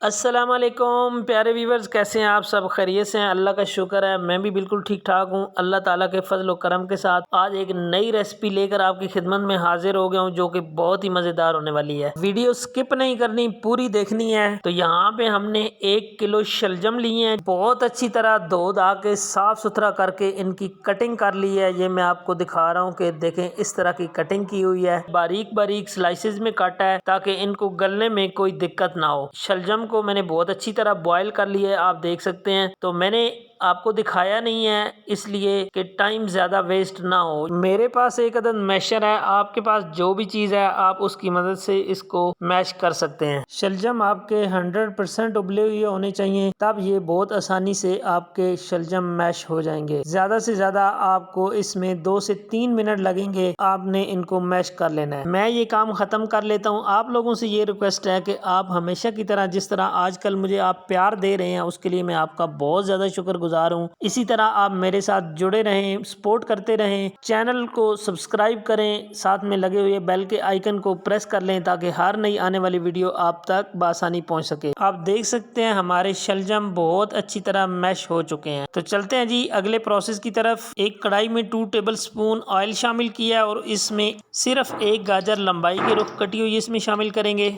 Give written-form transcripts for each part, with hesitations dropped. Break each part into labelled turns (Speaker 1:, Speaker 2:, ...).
Speaker 1: अस्सलाम वालेकुम प्यारे व्यूवर्स, कैसे हैं आप सब? खैरियत से हैं? अल्लाह का शुक्र है, मैं भी बिल्कुल ठीक ठाक हूँ। अल्लाह ताला के फजल और करम के साथ आज एक नई रेसिपी लेकर आपकी खिदमत में हाजिर हो गया हूँ, जो कि बहुत ही मज़ेदार होने वाली है। वीडियो स्किप नहीं करनी, पूरी देखनी है। तो यहाँ पे हमने 1 किलो शलजम लिए हैं। बहुत अच्छी तरह धो धा के साफ सुथरा करके इनकी कटिंग कर ली है। ये मैं आपको दिखा रहा हूँ कि देखें, इस तरह की कटिंग की हुई है। बारीक बारीक स्लाइसेस में काटा है ताकि इनको गलने में कोई दिक्कत ना हो। शलजम को मैंने बहुत अच्छी तरह बॉईल कर लिया है, आप देख सकते हैं। तो मैंने आपको दिखाया नहीं है इसलिए कि टाइम ज़्यादा वेस्ट ना हो। मेरे पास एक अदद मैशर है, आपके पास जो भी चीज़ है आप उसकी मदद से इसको मैश कर सकते हैं। शलजम आपके 100% उबले हुए होने चाहिए, तब ये बहुत आसानी से आपके शलजम मैश हो जाएंगे। ज़्यादा से ज़्यादा आपको इसमें 2 से 3 मिनट लगेंगे, आपने इनको मैश कर लेना है। मैं ये काम ख़त्म कर लेता हूँ। आप लोगों से ये रिक्वेस्ट है कि आप हमेशा की तरह जिस तरह आजकल मुझे आप प्यार दे रहे हैं, उसके लिए मैं आपका बहुत ज़्यादा शुक्रगुजार हूँ। इसी तरह आप मेरे साथ जुड़े रहें, सपोर्ट करते रहें। चैनल को सब्सक्राइब करें, साथ में लगे हुए बेल के आइकन को प्रेस कर लें ताकि हर नई आने वाली वीडियो आप तक बआसानी पहुँच सके। आप देख सकते हैं हमारे शलजम बहुत अच्छी तरह मैश हो चुके हैं। तो चलते हैं जी अगले प्रोसेस की तरफ। एक कढ़ाई में 2 टेबल स्पून ऑयल शामिल किया और इसमें सिर्फ एक गाजर लंबाई के रुख कटी हुई इसमें शामिल करेंगे।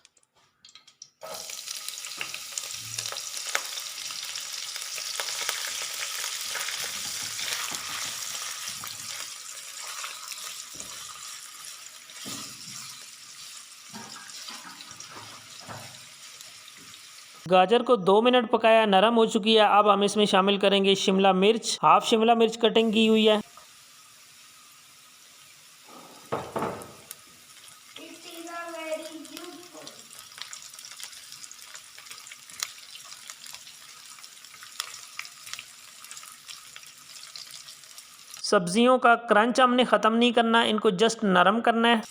Speaker 1: गाजर को 2 मिनट पकाया, नरम हो चुकी है। अब हम इसमें शामिल करेंगे शिमला मिर्च, हाफ शिमला मिर्च कटिंग की हुई है। सब्जियों का क्रंच हमने ख़त्म नहीं करना, इनको जस्ट नरम करना है।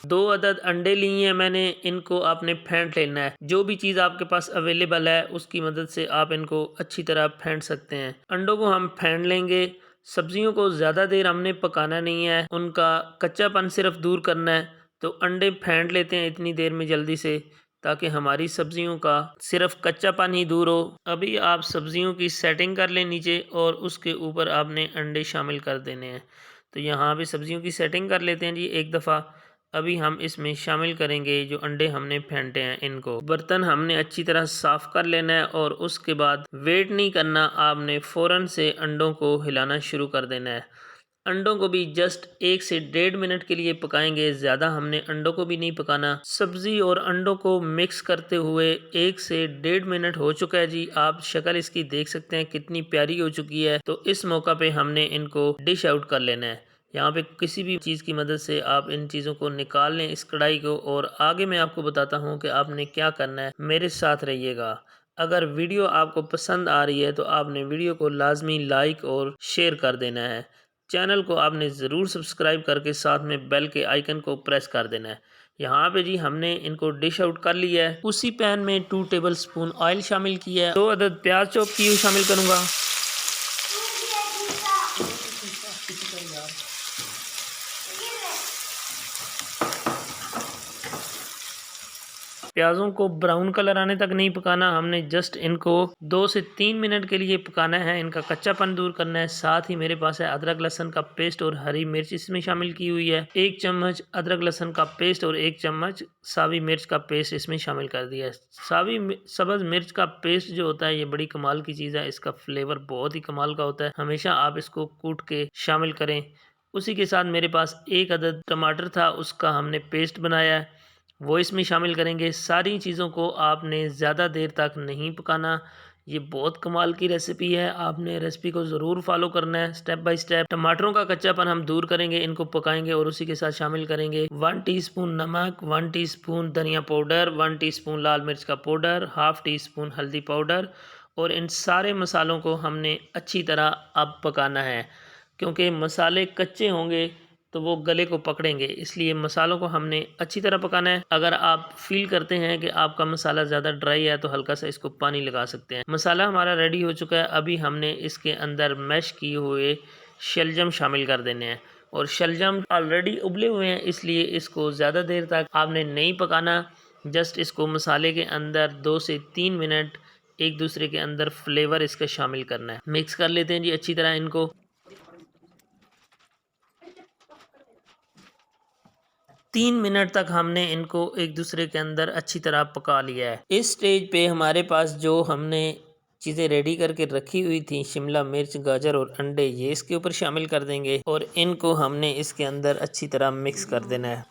Speaker 1: 2 अदद अंडे लिए हैं मैंने, इनको आपने फेंट लेना है। जो भी चीज़ आपके पास अवेलेबल है उसकी मदद से आप इनको अच्छी तरह फेंट सकते हैं। अंडों को हम फेंट लेंगे। सब्जियों को ज़्यादा देर हमने पकाना नहीं है, उनका कच्चापन सिर्फ दूर करना है। तो अंडे फेंट लेते हैं इतनी देर में जल्दी से, ताकि हमारी सब्जियों का सिर्फ कच्चापन ही दूर हो। अभी आप सब्जियों की सेटिंग कर लें नीचे, और उसके ऊपर आपने अंडे शामिल कर देने हैं। तो यहाँ पे सब्जियों की सेटिंग कर लेते हैं जी एक दफ़ा। अभी हम इसमें शामिल करेंगे जो अंडे हमने फेंटे हैं इनको। बर्तन हमने अच्छी तरह साफ़ कर लेना है और उसके बाद वेट नहीं करना, आपने फ़ौरन से अंडों को हिलाना शुरू कर देना है। अंडों को भी जस्ट 1 से 1.5 मिनट के लिए पकाएंगे, ज़्यादा हमने अंडों को भी नहीं पकाना। सब्ज़ी और अंडों को मिक्स करते हुए 1 से 1.5 मिनट हो चुका है जी। आप शक्ल इसकी देख सकते हैं कितनी प्यारी हो चुकी है। तो इस मौका पे हमने इनको डिश आउट कर लेना है। यहाँ पे किसी भी चीज़ की मदद से आप इन चीज़ों को निकाल लें इस कढ़ाई को, और आगे मैं आपको बताता हूँ कि आपने क्या करना है। मेरे साथ रहिएगा। अगर वीडियो आपको पसंद आ रही है तो आपने वीडियो को लाजमी लाइक और शेयर कर देना है। चैनल को आपने ज़रूर सब्सक्राइब करके साथ में बेल के आइकन को प्रेस कर देना है। यहाँ पे जी हमने इनको डिश आउट कर लिया है। उसी पैन में 2 टेबल स्पून ऑयल शामिल किया है। 2 अदद प्याज चॉप की हुई शामिल करूँगा। प्याज़ों को ब्राउन कलर आने तक नहीं पकाना, हमने जस्ट इनको 2 से 3 मिनट के लिए पकाना है, इनका कच्चापन दूर करना है। साथ ही मेरे पास है अदरक लहसुन का पेस्ट और हरी मिर्च इसमें शामिल की हुई है। 1 चम्मच अदरक लहसुन का पेस्ट और 1 चम्मच सावी मिर्च का पेस्ट इसमें शामिल कर दिया है। सब्ज़ मिर्च का पेस्ट जो होता है ये बड़ी कमाल की चीज़ है, इसका फ्लेवर बहुत ही कमाल का होता है। हमेशा आप इसको कूट के शामिल करें। उसी के साथ मेरे पास 1 अदद टमाटर था, उसका हमने पेस्ट बनाया है, वो इसमें शामिल करेंगे। सारी चीज़ों को आपने ज़्यादा देर तक नहीं पकाना। ये बहुत कमाल की रेसिपी है, आपने रेसिपी को ज़रूर फॉलो करना है स्टेप बाय स्टेप। टमाटरों का कच्चापन हम दूर करेंगे, इनको पकाएंगे, और उसी के साथ शामिल करेंगे 1 टीस्पून नमक, 1 टीस्पून धनिया पाउडर, 1 टीस्पून लाल मिर्च का पाउडर, हाफ़ टीस्पून हल्दी पाउडर। और इन सारे मसालों को हमने अच्छी तरह अब पकाना है, क्योंकि मसाले कच्चे होंगे तो वो गले को पकड़ेंगे, इसलिए मसालों को हमने अच्छी तरह पकाना है। अगर आप फील करते हैं कि आपका मसाला ज़्यादा ड्राई है तो हल्का सा इसको पानी लगा सकते हैं। मसाला हमारा रेडी हो चुका है। अभी हमने इसके अंदर मैश किए हुए शलजम शामिल कर देने हैं, और शलजम ऑलरेडी उबले हुए हैं इसलिए इसको ज़्यादा देर तक आपने नहीं पकाना। जस्ट इसको मसाले के अंदर 2 से 3 मिनट एक दूसरे के अंदर फ्लेवर इसका शामिल करना है। मिक्स कर लेते हैं जी अच्छी तरह इनको। 3 मिनट तक हमने इनको एक दूसरे के अंदर अच्छी तरह पका लिया है। इस स्टेज पे हमारे पास जो हमने चीज़ें रेडी करके रखी हुई थी, शिमला मिर्च, गाजर और अंडे, ये इसके ऊपर शामिल कर देंगे और इनको हमने इसके अंदर अच्छी तरह मिक्स कर देना है।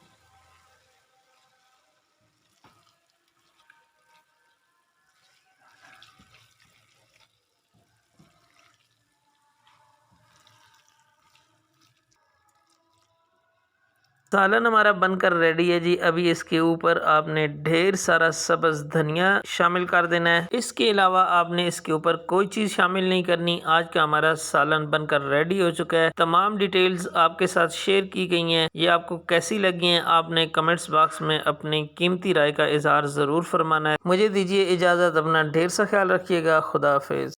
Speaker 1: सालन हमारा बनकर रेडी है जी। अभी इसके ऊपर आपने ढेर सारा सब्ज धनिया शामिल कर देना है। इसके अलावा आपने इसके ऊपर कोई चीज़ शामिल नहीं करनी। आज का हमारा सालन बनकर रेडी हो चुका है। तमाम डिटेल्स आपके साथ शेयर की गई हैं। ये आपको कैसी लगी हैं आपने कमेंट्स बॉक्स में अपनी कीमती राय का इजहार ज़रूर फरमाना है। मुझे दीजिए इजाज़त, अपना ढेर सा ख्याल रखिएगा। खुदा हाफिज़।